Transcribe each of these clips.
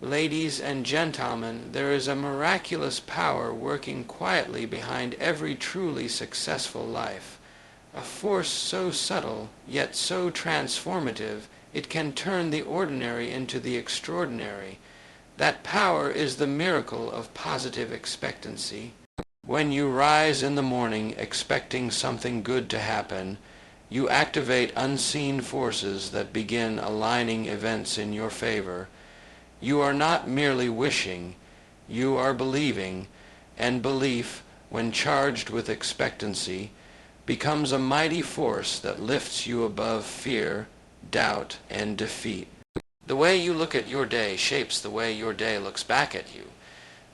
Ladies and gentlemen, there is a miraculous power working quietly behind every truly successful life. A force so subtle, yet so transformative, it can turn the ordinary into the extraordinary. That power is the miracle of positive expectancy. When you rise in the morning expecting something good to happen, you activate unseen forces that begin aligning events in your favor. You are not merely wishing, you are believing, and belief, when charged with expectancy, becomes a mighty force that lifts you above fear, doubt, and defeat. The way you look at your day shapes the way your day looks back at you.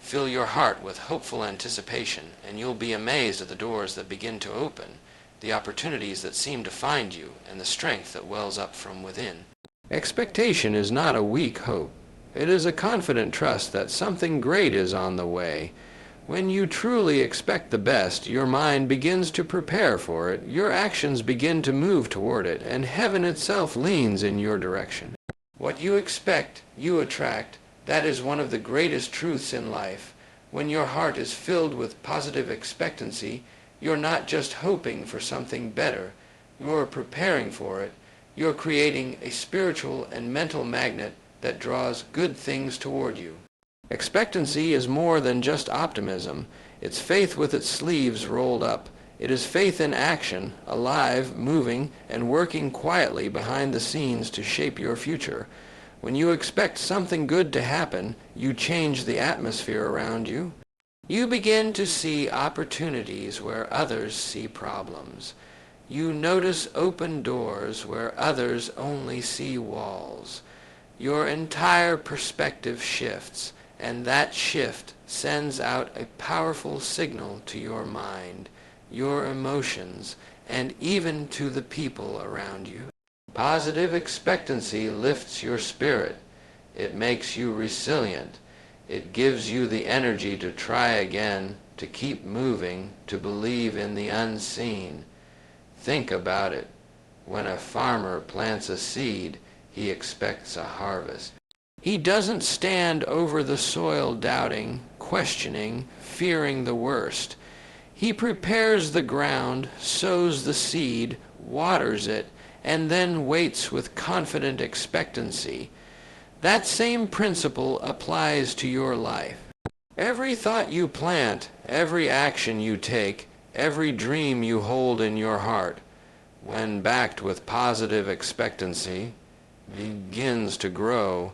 Fill your heart with hopeful anticipation, and you'll be amazed at the doors that begin to open, the opportunities that seem to find you, and the strength that wells up from within. Expectation is not a weak hope. It is a confident trust that something great is on the way. When you truly expect the best, your mind begins to prepare for it, your actions begin to move toward it, and heaven itself leans in your direction. What you expect, you attract. That is one of the greatest truths in life. When your heart is filled with positive expectancy, you're not just hoping for something better, you're preparing for it. You're creating a spiritual and mental magnet that draws good things toward you. Expectancy is more than just optimism. It's faith with its sleeves rolled up. It is faith in action, alive, moving, and working quietly behind the scenes to shape your future. When you expect something good to happen, you change the atmosphere around you. You begin to see opportunities where others see problems. You notice open doors where others only see walls. Your entire perspective shifts, and that shift sends out a powerful signal to your mind, your emotions, and even to the people around you. Positive expectancy lifts your spirit. It makes you resilient. It gives you the energy to try again, to keep moving, to believe in the unseen. Think about it. When a farmer plants a seed, he expects a harvest. He doesn't stand over the soil doubting, questioning, fearing the worst. He prepares the ground, sows the seed, waters it, and then waits with confident expectancy. That same principle applies to your life. Every thought you plant, every action you take, every dream you hold in your heart, when backed with positive expectancy, begins to grow.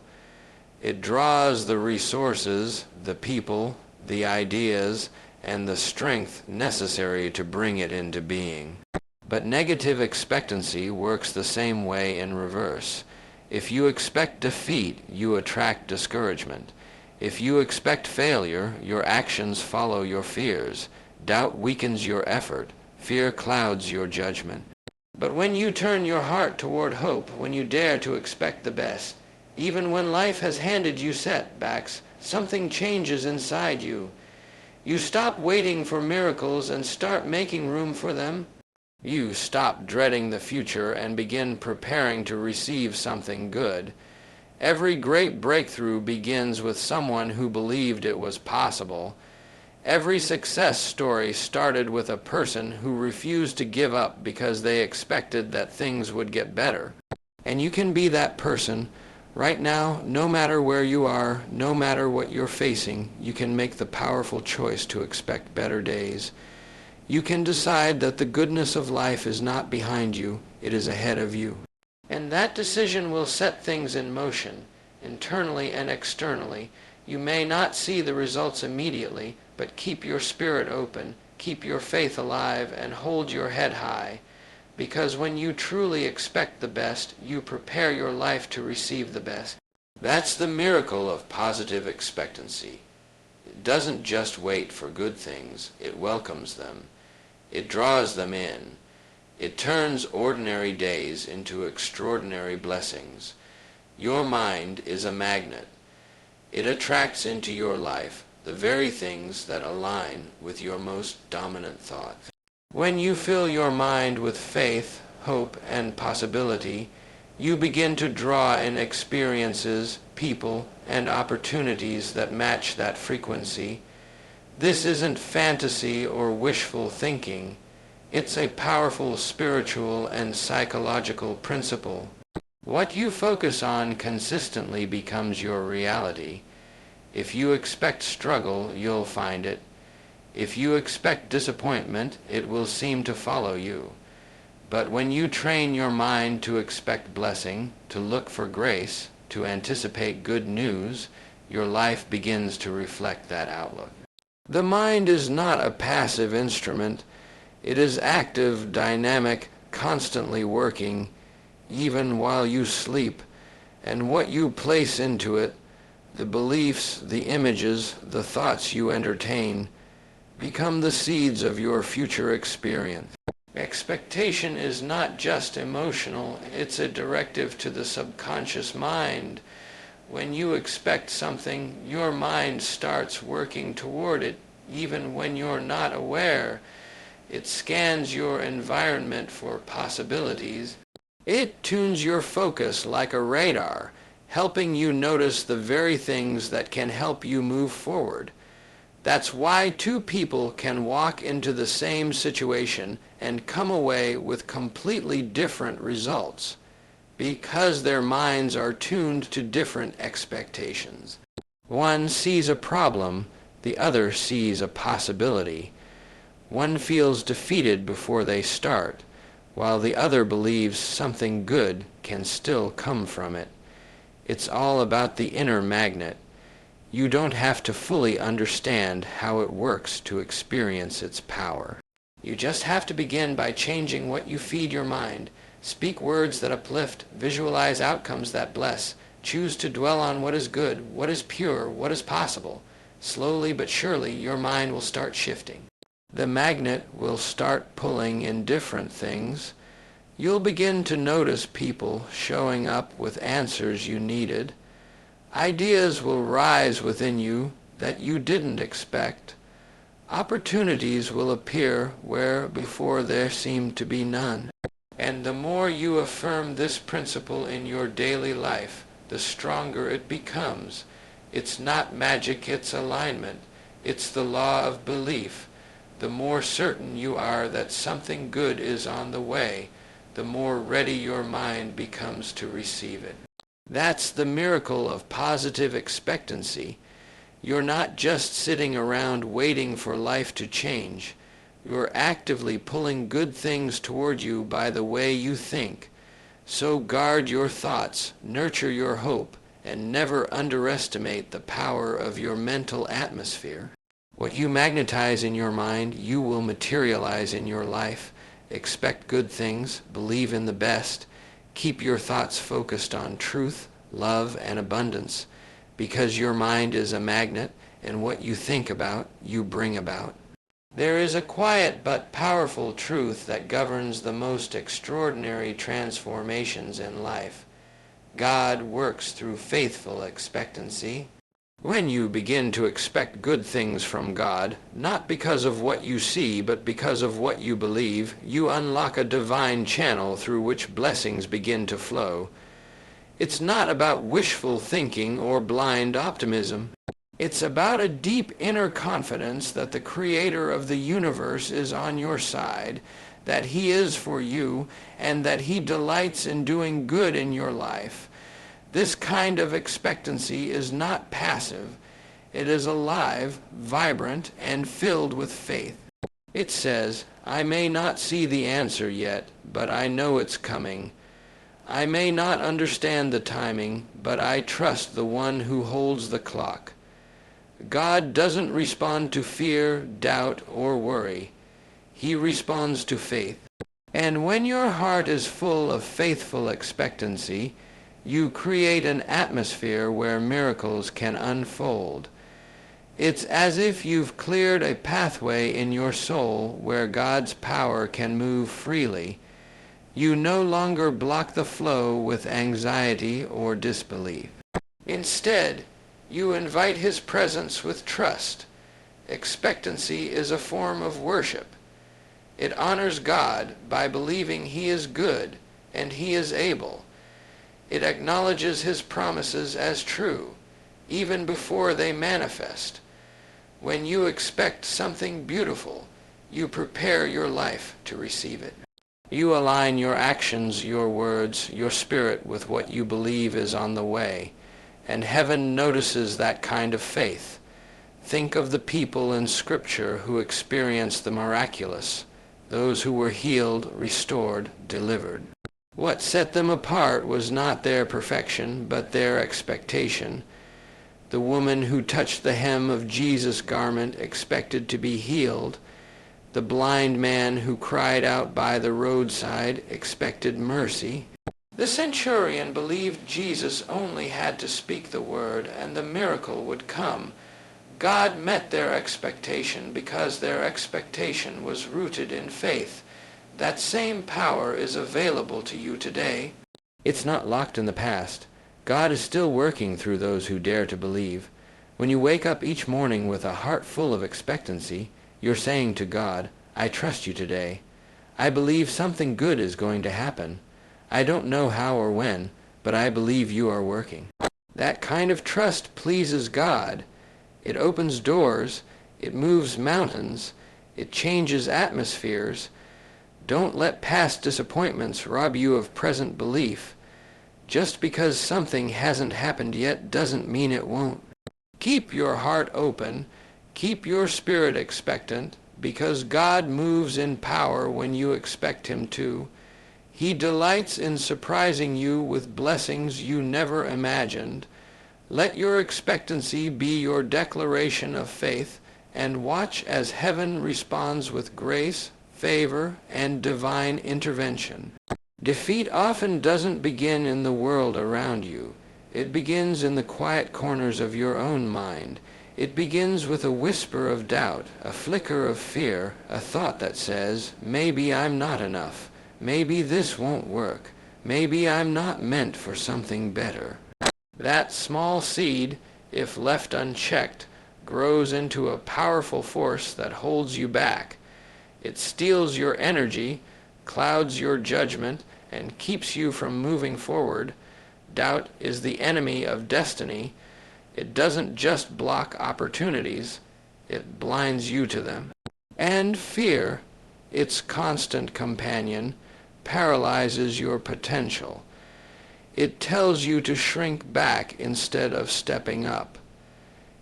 It draws the resources, the people, the ideas, and the strength necessary to bring it into being. But negative expectancy works the same way in reverse. If you expect defeat, you attract discouragement. If you expect failure, your actions follow your fears. Doubt weakens your effort. Fear clouds your judgment. But when you turn your heart toward hope, when you dare to expect the best, even when life has handed you setbacks, something changes inside you. You stop waiting for miracles and start making room for them. You stop dreading the future and begin preparing to receive something good. Every great breakthrough begins with someone who believed it was possible. Every success story started with a person who refused to give up because they expected that things would get better. And you can be that person. Right now, no matter where you are, no matter what you're facing, you can make the powerful choice to expect better days. You can decide that the goodness of life is not behind you, it is ahead of you. And that decision will set things in motion, internally and externally. You may not see the results immediately, but keep your spirit open, keep your faith alive, and hold your head high. Because when you truly expect the best, you prepare your life to receive the best. That's the miracle of positive expectancy. It doesn't just wait for good things, it welcomes them. It draws them in. It turns ordinary days into extraordinary blessings. Your mind is a magnet. It attracts into your life the very things that align with your most dominant thoughts. When you fill your mind with faith, hope, and possibility, You begin to draw in experiences, people, and opportunities that match that frequency. This isn't fantasy or wishful thinking. It's a powerful spiritual and psychological principle. What you focus on consistently becomes your reality. If you expect struggle, you'll find it. If you expect disappointment, it will seem to follow you. But when you train your mind to expect blessing, to look for grace, to anticipate good news, your life begins to reflect that outlook. The mind is not a passive instrument. It is active, dynamic, constantly working, even while you sleep. And what you place into it, the beliefs, the images, the thoughts you entertain, become the seeds of your future experience. Expectation is not just emotional, it's a directive to the subconscious mind. When you expect something, your mind starts working toward it, even when you're not aware. It scans your environment for possibilities. It tunes your focus like a radar, helping you notice the very things that can help you move forward. That's why two people can walk into the same situation and come away with completely different results, because their minds are tuned to different expectations. One sees a problem, the other sees a possibility. One feels defeated before they start, while the other believes something good can still come from it. It's all about the inner magnet. You don't have to fully understand how it works to experience its power. You just have to begin by changing what you feed your mind. Speak words that uplift, visualize outcomes that bless, choose to dwell on what is good, what is pure, what is possible. Slowly but surely your mind will start shifting. The magnet will start pulling in different things. You'll begin to notice people showing up with answers you needed. Ideas will rise within you that you didn't expect. Opportunities will appear where before there seemed to be none. And the more you affirm this principle in your daily life, the stronger it becomes. It's not magic, it's alignment. It's the law of belief. The more certain you are that something good is on the way, the more ready your mind becomes to receive it. That's the miracle of positive expectancy. You're not just sitting around waiting for life to change. You're actively pulling good things toward you by the way you think. So guard your thoughts, nurture your hope, and never underestimate the power of your mental atmosphere. What you magnetize in your mind, you will materialize in your life. Expect good things, believe in the best. Keep your thoughts focused on truth, love, and abundance, because your mind is a magnet, and what you think about, you bring about. There is a quiet but powerful truth that governs the most extraordinary transformations in life. God works through faithful expectancy. When you begin to expect good things from God, not because of what you see, but because of what you believe, you unlock a divine channel through which blessings begin to flow. It's not about wishful thinking or blind optimism. It's about a deep inner confidence that the Creator of the universe is on your side, that He is for you, and that He delights in doing good in your life. This kind of expectancy is not passive. It is alive, vibrant, and filled with faith. It says, I may not see the answer yet, but I know it's coming. I may not understand the timing, but I trust the one who holds the clock. God doesn't respond to fear, doubt, or worry. He responds to faith. And when your heart is full of faithful expectancy, you create an atmosphere where miracles can unfold. It's as if you've cleared a pathway in your soul where God's power can move freely. You no longer block the flow with anxiety or disbelief. Instead, you invite His presence with trust. Expectancy is a form of worship. It honors God by believing He is good and He is able. It acknowledges his promises as true, even before they manifest. When you expect something beautiful, you prepare your life to receive it. You align your actions, your words, your spirit with what you believe is on the way, and heaven notices that kind of faith. Think of the people in Scripture who experienced the miraculous, those who were healed, restored, delivered. What set them apart was not their perfection, but their expectation. The woman who touched the hem of Jesus' garment expected to be healed. The blind man who cried out by the roadside expected mercy. The centurion believed Jesus only had to speak the word and the miracle would come. God met their expectation because their expectation was rooted in faith. That same power is available to you today. It's not locked in the past. God is still working through those who dare to believe. When you wake up each morning with a heart full of expectancy, you're saying to God, I trust you today. I believe something good is going to happen. I don't know how or when, but I believe you are working. That kind of trust pleases God. It opens doors, it moves mountains, it changes atmospheres. Don't let past disappointments rob you of present belief. Just because something hasn't happened yet doesn't mean it won't. Keep your heart open, keep your spirit expectant, because God moves in power when you expect him to. He delights in surprising you with blessings you never imagined. Let your expectancy be your declaration of faith, and watch as heaven responds with grace, favor, and divine intervention. Defeat often doesn't begin in the world around you. It begins in the quiet corners of your own mind. It begins with a whisper of doubt, a flicker of fear, a thought that says, maybe I'm not enough. Maybe this won't work. Maybe I'm not meant for something better. That small seed, if left unchecked, grows into a powerful force that holds you back. It steals your energy, clouds your judgment, and keeps you from moving forward. Doubt is the enemy of destiny. It doesn't just block opportunities, it blinds you to them. And fear, its constant companion, paralyzes your potential. It tells you to shrink back instead of stepping up.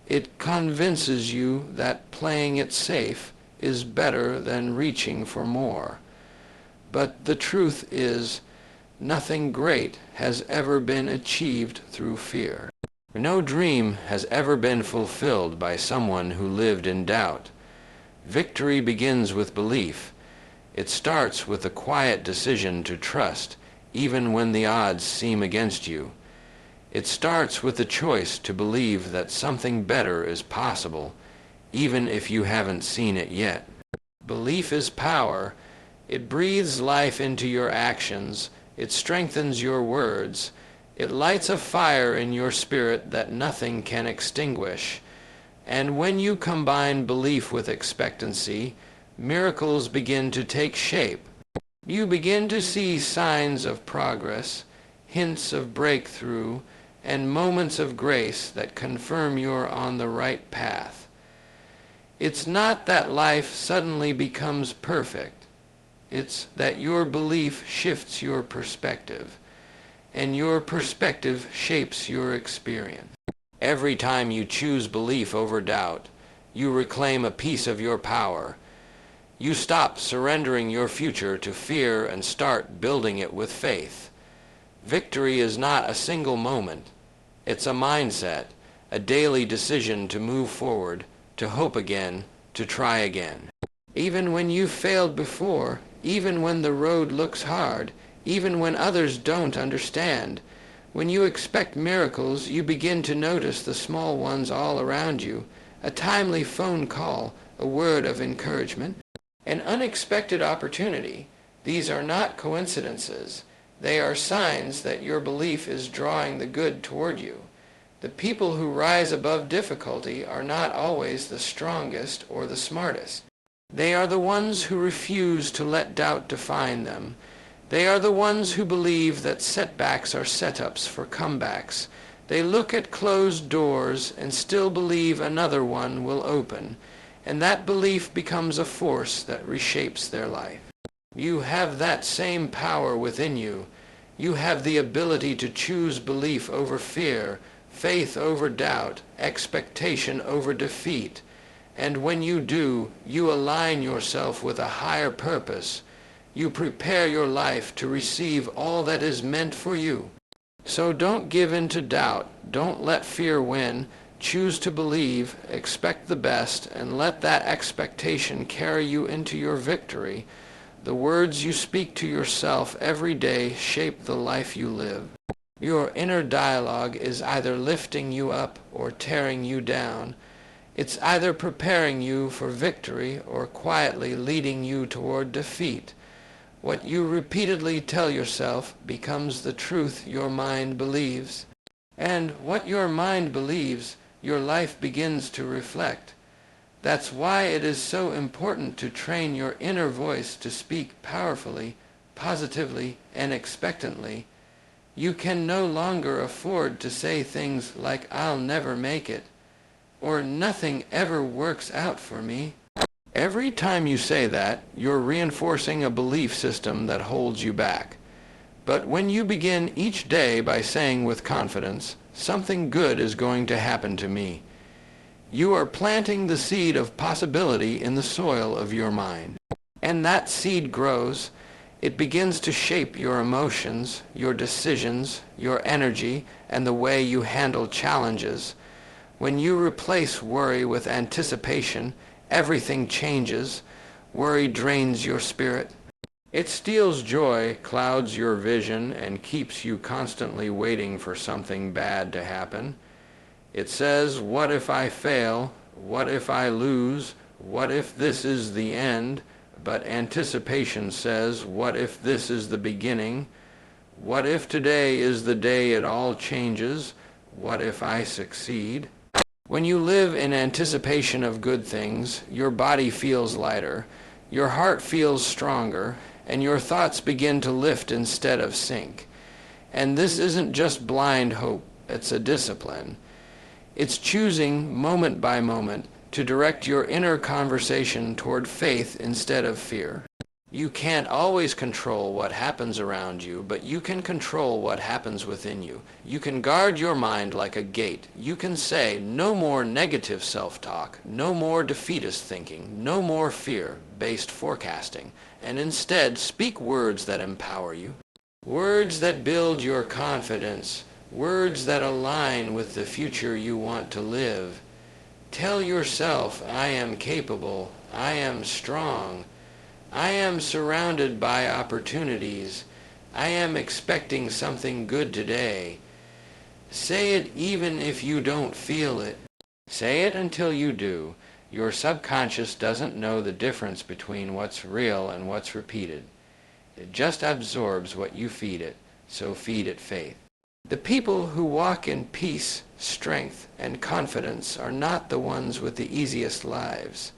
It convinces you that playing it safe is better than reaching for more. But the truth is, nothing great has ever been achieved through fear. No dream has ever been fulfilled by someone who lived in doubt. Victory begins with belief. It starts with a quiet decision to trust, even when the odds seem against you. It starts with the choice to believe that something better is possible, even if you haven't seen it yet. Belief is power. It breathes life into your actions. It strengthens your words. It lights a fire in your spirit that nothing can extinguish. And when you combine belief with expectancy, miracles begin to take shape. You begin to see signs of progress, hints of breakthrough, and moments of grace that confirm you're on the right path. It's not that life suddenly becomes perfect. It's that your belief shifts your perspective, and your perspective shapes your experience. Every time you choose belief over doubt, you reclaim a piece of your power. You stop surrendering your future to fear and start building it with faith. Victory is not a single moment. It's a mindset, a daily decision to move forward, to hope again, to try again. Even when you've failed before, even when the road looks hard, even when others don't understand, when you expect miracles, you begin to notice the small ones all around you, a timely phone call, a word of encouragement, an unexpected opportunity. These are not coincidences. They are signs that your belief is drawing the good toward you. The people who rise above difficulty are not always the strongest or the smartest. They are the ones who refuse to let doubt define them. They are the ones who believe that setbacks are setups for comebacks. They look at closed doors and still believe another one will open, and that belief becomes a force that reshapes their life. You have that same power within you. You have the ability to choose belief over fear, faith over doubt, expectation over defeat. And when you do, you align yourself with a higher purpose. You prepare your life to receive all that is meant for you. So don't give in to doubt. Don't let fear win. Choose to believe, expect the best, and let that expectation carry you into your victory. The words you speak to yourself every day shape the life you live. Your inner dialogue is either lifting you up or tearing you down. It's either preparing you for victory or quietly leading you toward defeat. What you repeatedly tell yourself becomes the truth your mind believes. And what your mind believes, your life begins to reflect. That's why it is so important to train your inner voice to speak powerfully, positively, and expectantly. You can no longer afford to say things like, "I'll never make it," or "nothing ever works out for me." Every time you say that, you're reinforcing a belief system that holds you back. But when you begin each day by saying with confidence, "Something good is going to happen to me," you are planting the seed of possibility in the soil of your mind. And that seed grows. It begins to shape your emotions, your decisions, your energy, and the way you handle challenges. When you replace worry with anticipation, everything changes. Worry drains your spirit. It steals joy, clouds your vision, and keeps you constantly waiting for something bad to happen. It says, "What if I fail? What if I lose? What if this is the end?" But anticipation says, "What if this is the beginning? What if today is the day it all changes? What if I succeed?" When you live in anticipation of good things, your body feels lighter, your heart feels stronger, and your thoughts begin to lift instead of sink. And this isn't just blind hope, it's a discipline. It's choosing, moment by moment, to direct your inner conversation toward faith instead of fear. You can't always control what happens around you, but you can control what happens within you. You can guard your mind like a gate. You can say, "No more negative self-talk, no more defeatist thinking, no more fear-based forecasting," and instead speak words that empower you. Words that build your confidence, words that align with the future you want to live. Tell yourself, "I am capable, I am strong, I am surrounded by opportunities, I am expecting something good today." Say it even if you don't feel it. Say it until you do. Your subconscious doesn't know the difference between what's real and what's repeated. It just absorbs what you feed it, so feed it faith. The people who walk in peace, strength, and confidence are not the ones with the easiest lives.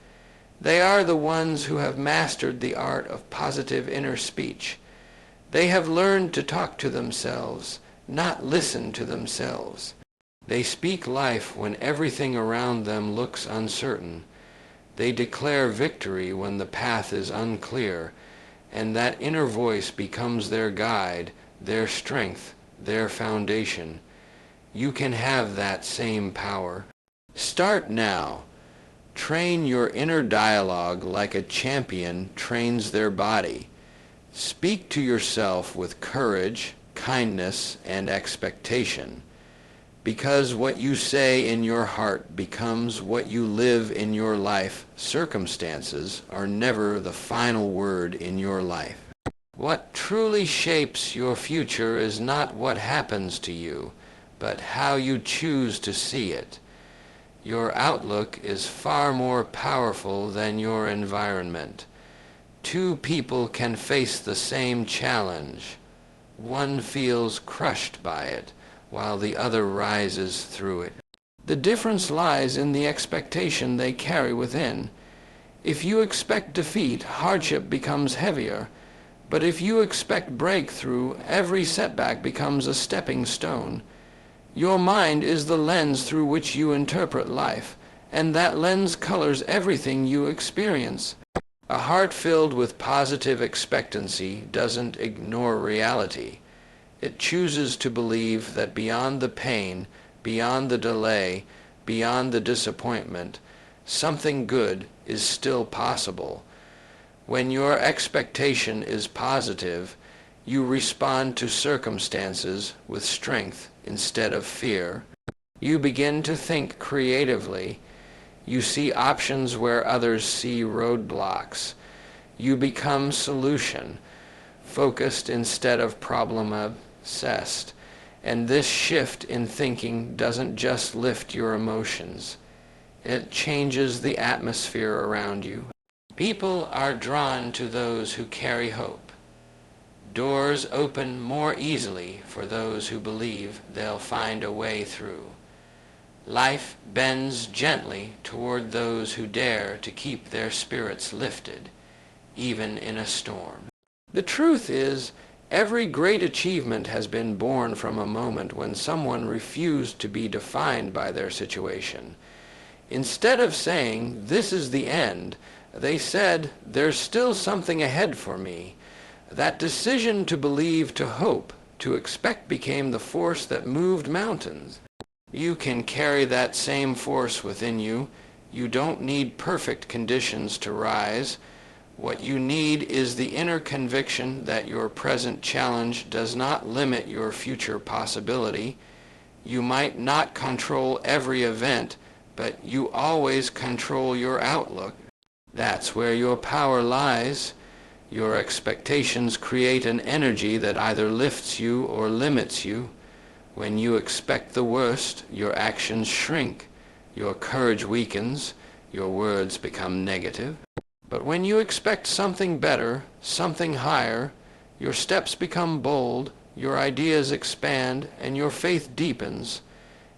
They are the ones who have mastered the art of positive inner speech. They have learned to talk to themselves, not listen to themselves. They speak life when everything around them looks uncertain. They declare victory when the path is unclear, and that inner voice becomes their guide, their strength, their foundation. You can have that same power. Start now. Train your inner dialogue like a champion trains their body. Speak to yourself with courage, kindness, and expectation. Because what you say in your heart becomes what you live in your life, circumstances are never the final word in your life. What truly shapes your future is not what happens to you, but how you choose to see it. Your outlook is far more powerful than your environment. Two people can face the same challenge. One feels crushed by it, while the other rises through it. The difference lies in the expectation they carry within. If you expect defeat, hardship becomes heavier. But if you expect breakthrough, every setback becomes a stepping stone. Your mind is the lens through which you interpret life, and that lens colors everything you experience. A heart filled with positive expectancy doesn't ignore reality. It chooses to believe that beyond the pain, beyond the delay, beyond the disappointment, something good is still possible. When your expectation is positive, you respond to circumstances with strength instead of fear. You begin to think creatively. You see options where others see roadblocks. You become solution-focused instead of problem-obsessed. And this shift in thinking doesn't just lift your emotions. It changes the atmosphere around you. People are drawn to those who carry hope. Doors open more easily for those who believe they'll find a way through. Life bends gently toward those who dare to keep their spirits lifted, even in a storm. The truth is, every great achievement has been born from a moment when someone refused to be defined by their situation. Instead of saying, "This is the end," they said, "There's still something ahead for me." That decision to believe, to hope, to expect became the force that moved mountains. You can carry that same force within you. You don't need perfect conditions to rise. What you need is the inner conviction that your present challenge does not limit your future possibility. You might not control every event, but you always control your outlook. That's where your power lies. Your expectations create an energy that either lifts you or limits you. When you expect the worst, your actions shrink, your courage weakens, your words become negative. But when you expect something better, something higher, your steps become bold, your ideas expand, and your faith deepens.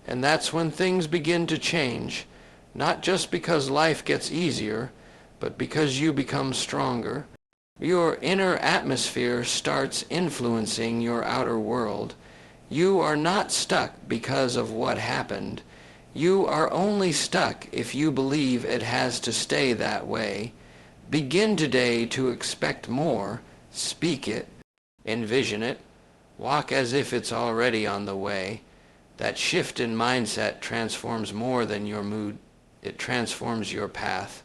And that's when things begin to change, not just because life gets easier, but because you become stronger. Your inner atmosphere starts influencing your outer world. You are not stuck because of what happened. You are only stuck if you believe it has to stay that way. Begin today to expect more. Speak it. Envision it. Walk as if it's already on the way. That shift in mindset transforms more than your mood. It transforms your path.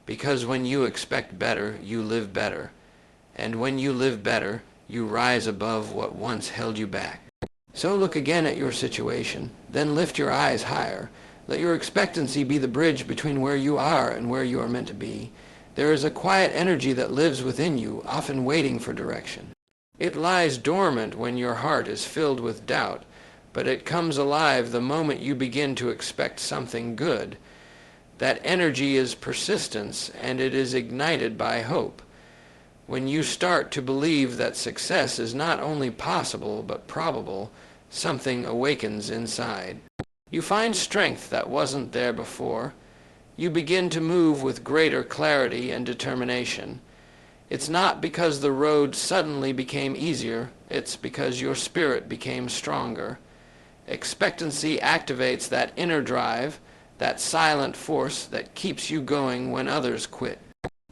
Because when you expect better, you live better. And when you live better, you rise above what once held you back. So look again at your situation. Then lift your eyes higher. Let your expectancy be the bridge between where you are and where you are meant to be. There is a quiet energy that lives within you, often waiting for direction. It lies dormant when your heart is filled with doubt, but it comes alive the moment you begin to expect something good. That energy is persistence, and it is ignited by hope. When you start to believe that success is not only possible but probable, something awakens inside. You find strength that wasn't there before. You begin to move with greater clarity and determination. It's not because the road suddenly became easier, it's because your spirit became stronger. Expectancy activates that inner drive, that silent force that keeps you going when others quit.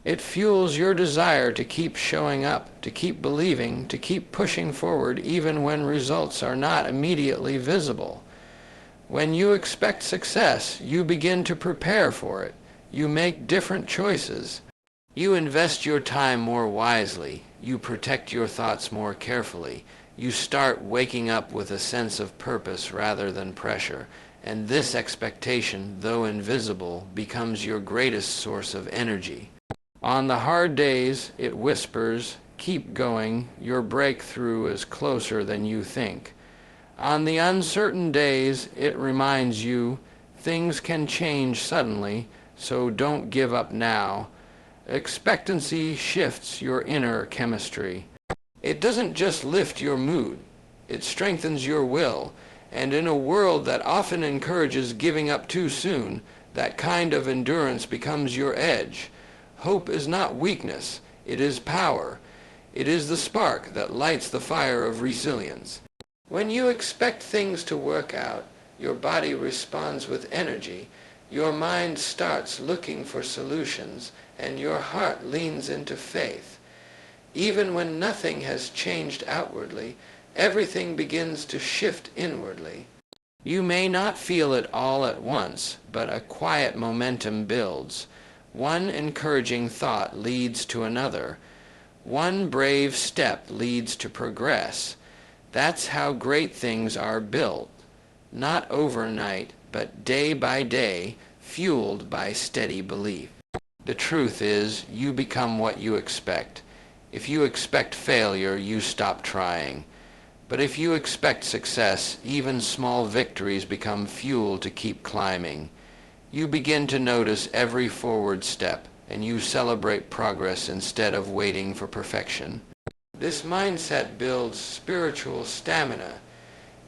It fuels your desire to keep showing up, to keep believing, to keep pushing forward even when results are not immediately visible. When you expect success, you begin to prepare for it. You make different choices. You invest your time more wisely. You protect your thoughts more carefully. You start waking up with a sense of purpose rather than pressure. And this expectation, though invisible, becomes your greatest source of energy. On the hard days, it whispers, "Keep going, your breakthrough is closer than you think." On the uncertain days, it reminds you, things can change suddenly, so don't give up now. Expectancy shifts your inner chemistry. It doesn't just lift your mood, it strengthens your will. And in a world that often encourages giving up too soon, that kind of endurance becomes your edge. Hope is not weakness, it is power. It is the spark that lights the fire of resilience. When you expect things to work out, your body responds with energy, your mind starts looking for solutions, and your heart leans into faith. Even when nothing has changed outwardly, everything begins to shift inwardly. You may not feel it all at once, but a quiet momentum builds. One encouraging thought leads to another. One brave step leads to progress. That's how great things are built. Not overnight, but day by day, fueled by steady belief. The truth is, you become what you expect. If you expect failure, you stop trying. But if you expect success, even small victories become fuel to keep climbing. You begin to notice every forward step, and you celebrate progress instead of waiting for perfection. This mindset builds spiritual stamina.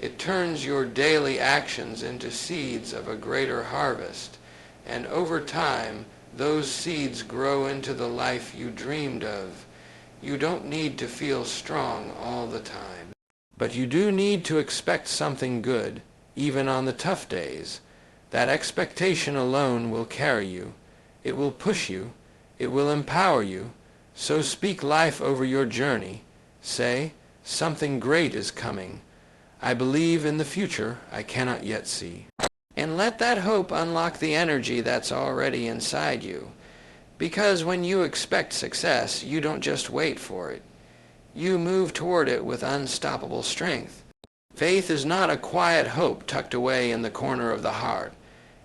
It turns your daily actions into seeds of a greater harvest, and over time, those seeds grow into the life you dreamed of. You don't need to feel strong all the time. But you do need to expect something good, even on the tough days. That expectation alone will carry you. It will push you. It will empower you. So speak life over your journey. Say, something great is coming. I believe in the future I cannot yet see. And let that hope unlock the energy that's already inside you. Because when you expect success, you don't just wait for it. You move toward it with unstoppable strength. Faith is not a quiet hope tucked away in the corner of the heart.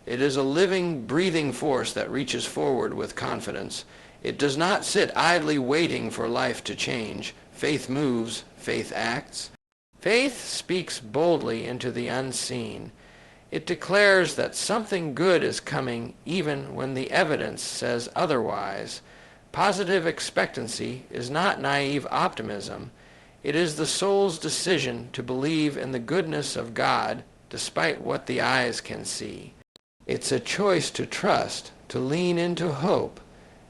It is a living, breathing force that reaches forward with confidence. It does not sit idly waiting for life to change. Faith moves, faith acts. Faith speaks boldly into the unseen. It declares that something good is coming even when the evidence says otherwise. Positive expectancy is not naive optimism. It is the soul's decision to believe in the goodness of God despite what the eyes can see. It's a choice to trust, to lean into hope,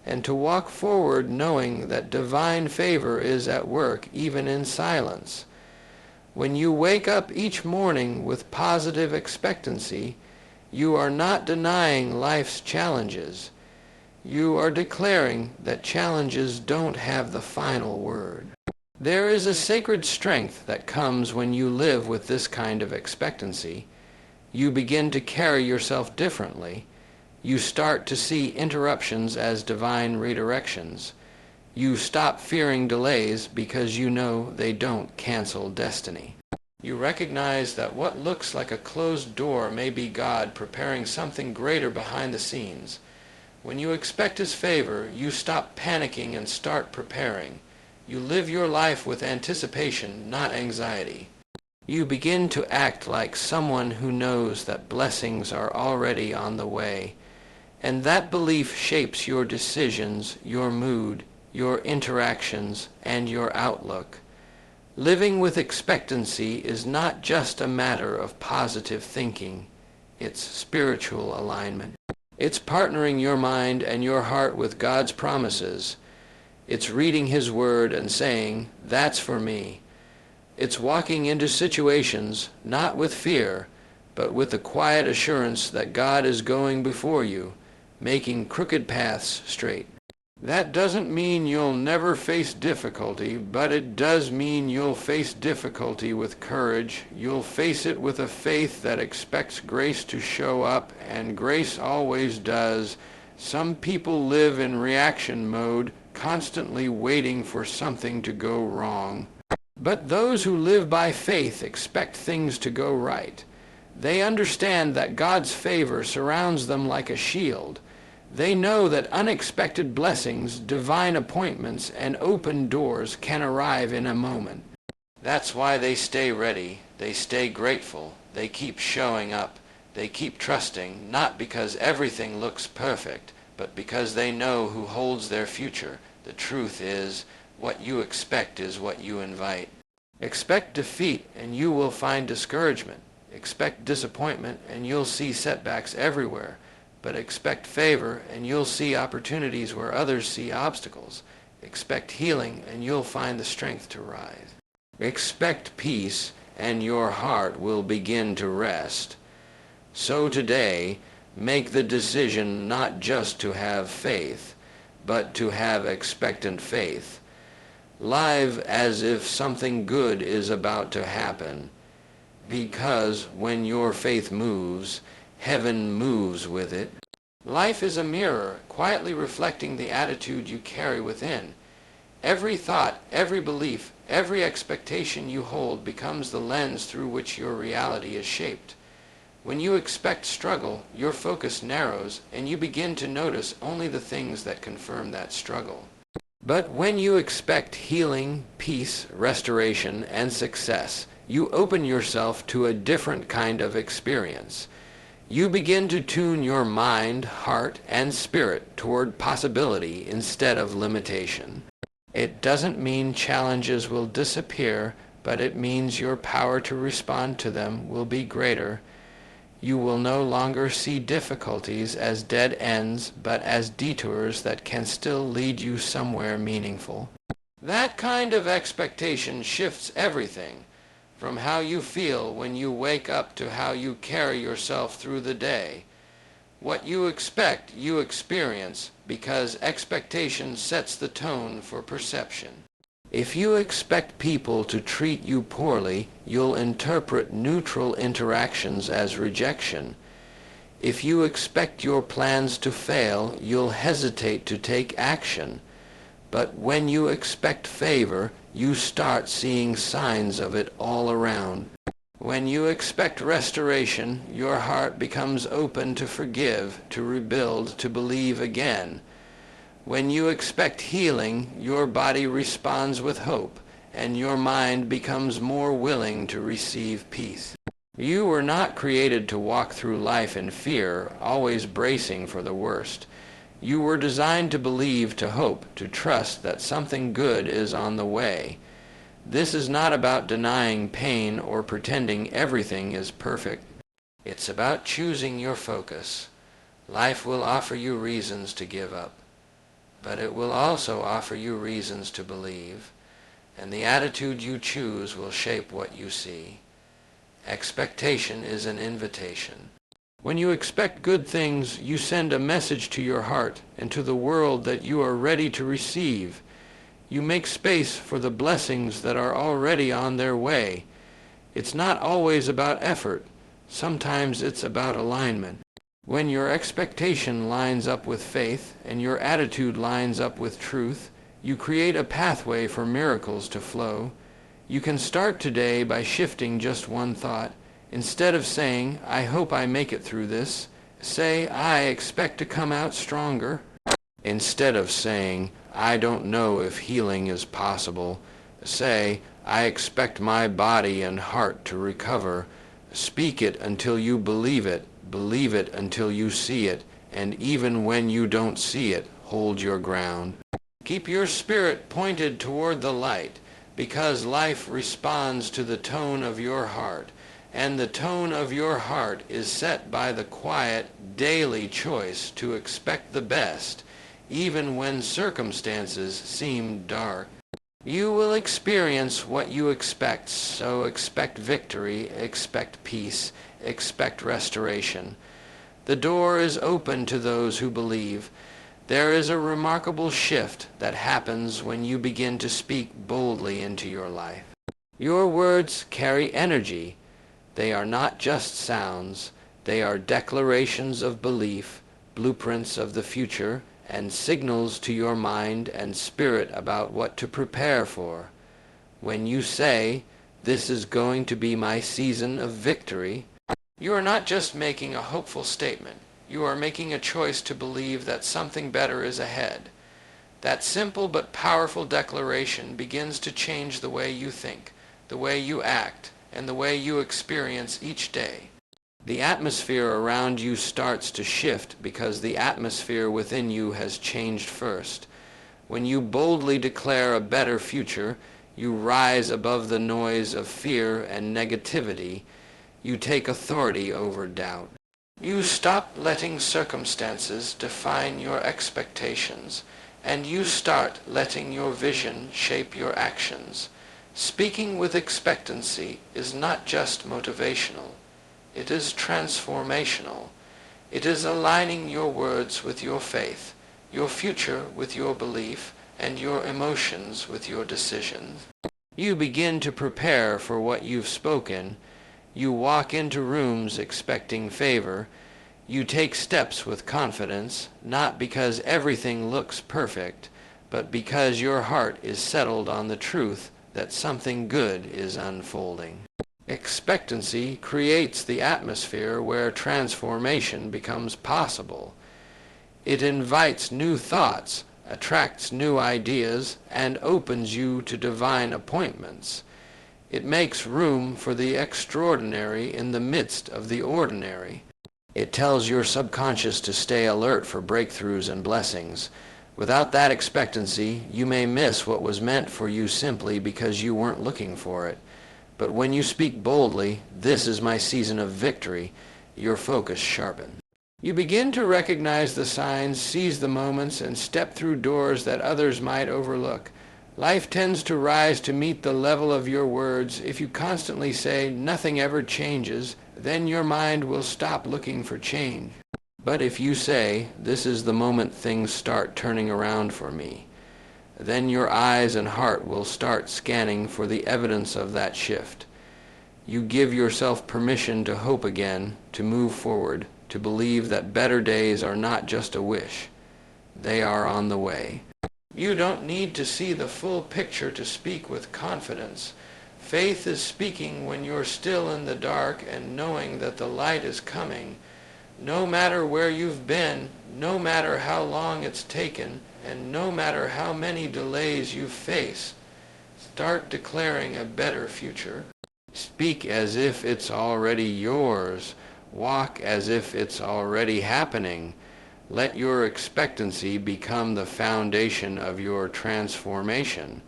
and to walk forward knowing that divine favor is at work even in silence. When you wake up each morning with positive expectancy, you are not denying life's challenges. You are declaring that challenges don't have the final word. There is a sacred strength that comes when you live with this kind of expectancy. You begin to carry yourself differently. You start to see interruptions as divine redirections. You stop fearing delays because you know they don't cancel destiny. You recognize that what looks like a closed door may be God preparing something greater behind the scenes. When you expect His favor, you stop panicking and start preparing. You live your life with anticipation, not anxiety. You begin to act like someone who knows that blessings are already on the way. And that belief shapes your decisions, your mood, your interactions, and your outlook. Living with expectancy is not just a matter of positive thinking. It's spiritual alignment. It's partnering your mind and your heart with God's promises. It's reading His Word and saying, "That's for me." It's walking into situations, not with fear, but with the quiet assurance that God is going before you, making crooked paths straight. That doesn't mean you'll never face difficulty, but it does mean you'll face difficulty with courage. You'll face it with a faith that expects grace to show up, and grace always does. Some people live in reaction mode, constantly waiting for something to go wrong. But those who live by faith expect things to go right. They understand that God's favor surrounds them like a shield. They know that unexpected blessings, divine appointments, and open doors can arrive in a moment. That's why they stay ready, they stay grateful, they keep showing up, they keep trusting, not because everything looks perfect, but because they know who holds their future. The truth is, what you expect is what you invite. Expect defeat, and you will find discouragement. Expect disappointment, and you'll see setbacks everywhere. But expect favor, and you'll see opportunities where others see obstacles. Expect healing, and you'll find the strength to rise. Expect peace, and your heart will begin to rest. So today, make the decision not just to have faith, but to have expectant faith. Live as if something good is about to happen, because when your faith moves, heaven moves with it. Life is a mirror, quietly reflecting the attitude you carry within. Every thought, every belief, every expectation you hold becomes the lens through which your reality is shaped. When you expect struggle, your focus narrows, and you begin to notice only the things that confirm that struggle. But when you expect healing, peace, restoration, and success, you open yourself to a different kind of experience. You begin to tune your mind, heart, and spirit toward possibility instead of limitation. It doesn't mean challenges will disappear, but it means your power to respond to them will be greater. You will no longer see difficulties as dead ends, but as detours that can still lead you somewhere meaningful. That kind of expectation shifts everything, from how you feel when you wake up to how you carry yourself through the day. What you expect, you experience, because expectation sets the tone for perception. If you expect people to treat you poorly, you'll interpret neutral interactions as rejection. If you expect your plans to fail, you'll hesitate to take action. But when you expect favor, you start seeing signs of it all around. When you expect restoration, your heart becomes open to forgive, to rebuild, to believe again. When you expect healing, your body responds with hope, and your mind becomes more willing to receive peace. You were not created to walk through life in fear, always bracing for the worst. You were designed to believe, to hope, to trust that something good is on the way. This is not about denying pain or pretending everything is perfect. It's about choosing your focus. Life will offer you reasons to give up, but it will also offer you reasons to believe, and the attitude you choose will shape what you see. Expectation is an invitation. When you expect good things, you send a message to your heart and to the world that you are ready to receive. You make space for the blessings that are already on their way. It's not always about effort. Sometimes it's about alignment. When your expectation lines up with faith and your attitude lines up with truth, you create a pathway for miracles to flow. You can start today by shifting just one thought. Instead of saying, "I hope I make it through this," say, "I expect to come out stronger." Instead of saying, "I don't know if healing is possible," say, "I expect my body and heart to recover." Speak it until you believe it until you see it, and even when you don't see it, hold your ground. Keep your spirit pointed toward the light, because life responds to the tone of your heart. And the tone of your heart is set by the quiet, daily choice to expect the best, even when circumstances seem dark. You will experience what you expect, so expect victory, expect peace, expect restoration. The door is open to those who believe. There is a remarkable shift that happens when you begin to speak boldly into your life. Your words carry energy. They are not just sounds. They are declarations of belief, blueprints of the future, and signals to your mind and spirit about what to prepare for. When you say, "This is going to be my season of victory," you are not just making a hopeful statement. You are making a choice to believe that something better is ahead. That simple but powerful declaration begins to change the way you think, the way you act, and the way you experience each day. The atmosphere around you starts to shift because the atmosphere within you has changed first. When you boldly declare a better future, you rise above the noise of fear and negativity. You take authority over doubt. You stop letting circumstances define your expectations, and you start letting your vision shape your actions. Speaking with expectancy is not just motivational. It is transformational. It is aligning your words with your faith, your future with your belief, and your emotions with your decisions. You begin to prepare for what you've spoken. You walk into rooms expecting favor. You take steps with confidence, not because everything looks perfect, but because your heart is settled on the truth that something good is unfolding. Expectancy creates the atmosphere where transformation becomes possible. It invites new thoughts, attracts new ideas, and opens you to divine appointments. It makes room for the extraordinary in the midst of the ordinary. It tells your subconscious to stay alert for breakthroughs and blessings. Without that expectancy, you may miss what was meant for you simply because you weren't looking for it. But when you speak boldly, "This is my season of victory," your focus sharpens. You begin to recognize the signs, seize the moments, and step through doors that others might overlook. Life tends to rise to meet the level of your words. If you constantly say, "Nothing ever changes," then your mind will stop looking for change. But if you say, "This is the moment things start turning around for me," then your eyes and heart will start scanning for the evidence of that shift. You give yourself permission to hope again, to move forward, to believe that better days are not just a wish. They are on the way. You don't need to see the full picture to speak with confidence. Faith is speaking when you're still in the dark and knowing that the light is coming. No matter where you've been, no matter how long it's taken, and no matter how many delays you face, start declaring a better future. Speak as if it's already yours. Walk as if it's already happening. Let your expectancy become the foundation of your transformation.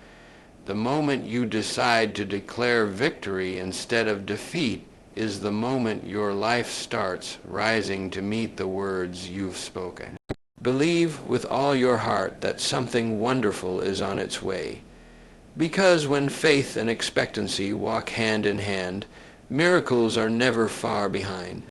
The moment you decide to declare victory instead of defeat is the moment your life starts rising to meet the words you've spoken. Believe with all your heart that something wonderful is on its way. Because when faith and expectancy walk hand in hand, miracles are never far behind.